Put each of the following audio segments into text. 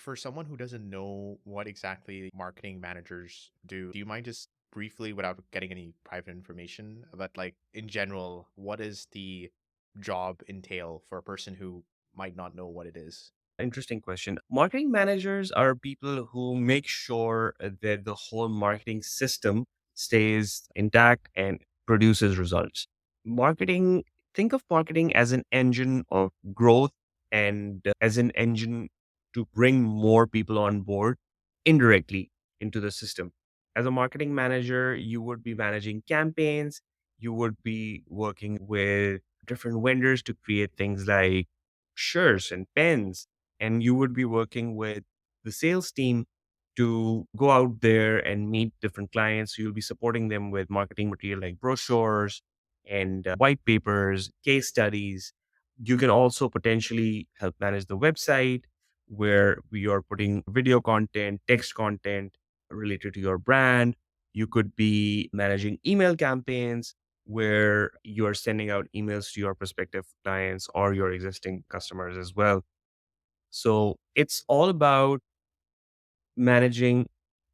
For someone who doesn't know what exactly marketing managers do you mind just briefly, without getting any private information, but like in general, what is the job entail for a person who might not know what it is? Interesting question. Marketing managers are people who make sure that the whole marketing system stays intact and produces results. Marketing, think of marketing as an engine of growth and as an engine to bring more people on board indirectly into the system. As a marketing manager, you would be managing campaigns, you would be working with different vendors to create things like shirts and pens, and you would be working with the sales team to go out there and meet different clients. So you'll be supporting them with marketing material like brochures and white papers, case studies. You can also potentially help manage the website where we are putting video content, text content related to your brand. You could be managing email campaigns where you're sending out emails to your prospective clients or your existing customers as well. So it's all about managing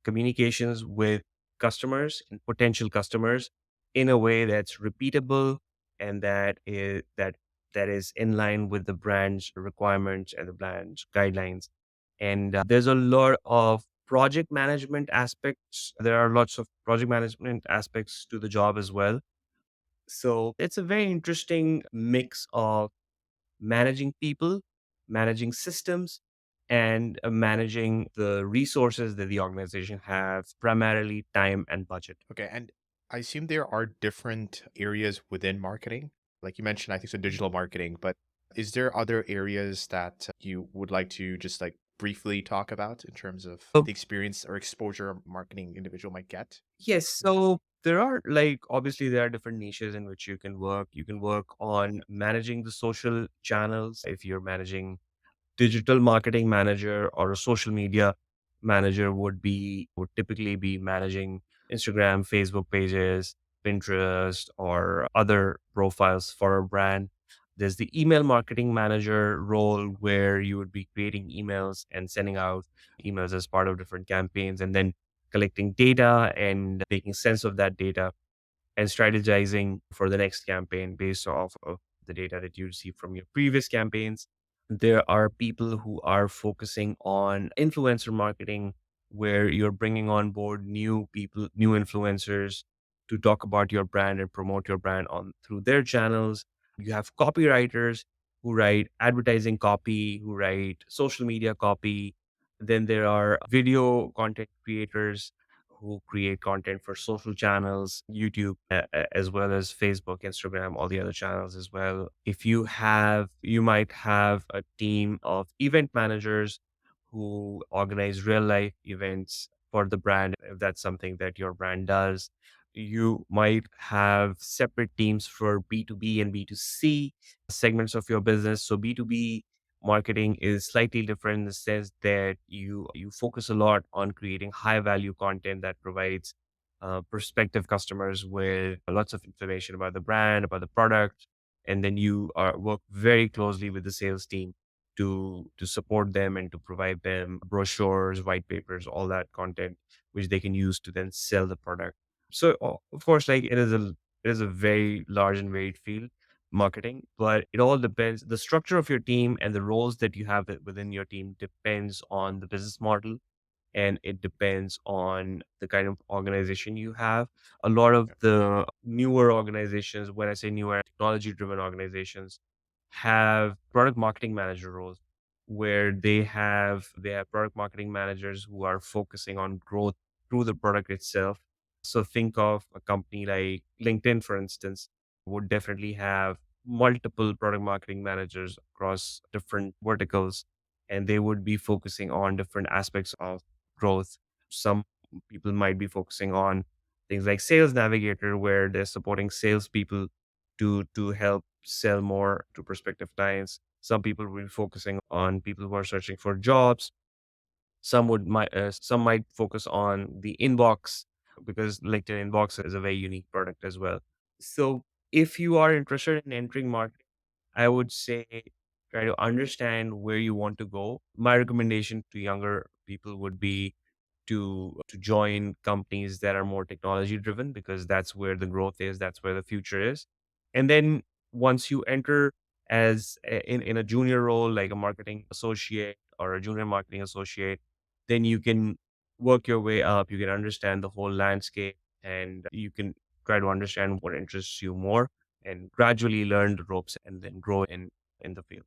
communications with customers and potential customers in a way that's repeatable and that is in line with the brand's requirements and the brand's guidelines. And there's a lot of project management aspects. There are lots of project management aspects to the job as well. So it's a very interesting mix of managing people, managing systems, and managing the resources that the organization has, primarily time and budget. Okay, and I assume there are different areas within marketing. Like you mentioned, I think so digital marketing, but is there other areas that you would like to just like briefly talk about in terms of So, the experience or exposure a marketing individual might get? yes, so there are like obviously there are different niches in which you can work. You can work on managing the social channels if you're managing digital marketing manager or a social media manager would typically be managing Instagram, Facebook pages, Pinterest, or other profiles for a brand. There's the email marketing manager role where you would be creating emails and sending out emails as part of different campaigns and then collecting data and making sense of that data and strategizing for the next campaign based off of the data that you receive from your previous campaigns. There are people who are focusing on influencer marketing, where you're bringing on board new people, new influencers to talk about your brand and promote your brand on through their channels. You have copywriters who write advertising copy, who write social media copy. Then there are video content creators who create content for social channels, YouTube, as well as Facebook, Instagram, all the other channels as well. You might have a team of event managers who organize real life events for the brand, if that's something that your brand does. You might have separate teams for B2B and B2C segments of your business. So B2B marketing is slightly different in the sense that you focus a lot on creating high value content that provides prospective customers with lots of information about the brand, about the product, and then work very closely with the sales team to support them and to provide them brochures, white papers, all that content which they can use to then sell the product. So of course, like it is a very large and varied field, marketing, but it all depends. The structure of your team and the roles that you have within your team depends on the business model, and it depends on the kind of organization you have. A lot of Yeah. the newer organizations, when I say newer, technology driven organizations, have product marketing manager roles where they have product marketing managers who are focusing on growth through the product itself. So think of a company like LinkedIn, for instance, would definitely have multiple product marketing managers across different verticals, and they would be focusing on different aspects of growth. Some people might be focusing on things like Sales Navigator, where they're supporting salespeople to help sell more to prospective clients. Some people will be focusing on people who are searching for jobs. Some might focus on the inbox because LinkedIn inbox is a very unique product as well. So if you are interested in entering marketing, I would say try to understand where you want to go. My recommendation to younger people would be to join companies that are more technology driven, because that's where the growth is, that's where the future is. And then once you enter in a junior role like a marketing associate or a junior marketing associate, then you can work your way up, you can understand the whole landscape, and you can try to understand what interests you more and gradually learn the ropes and then grow in the field.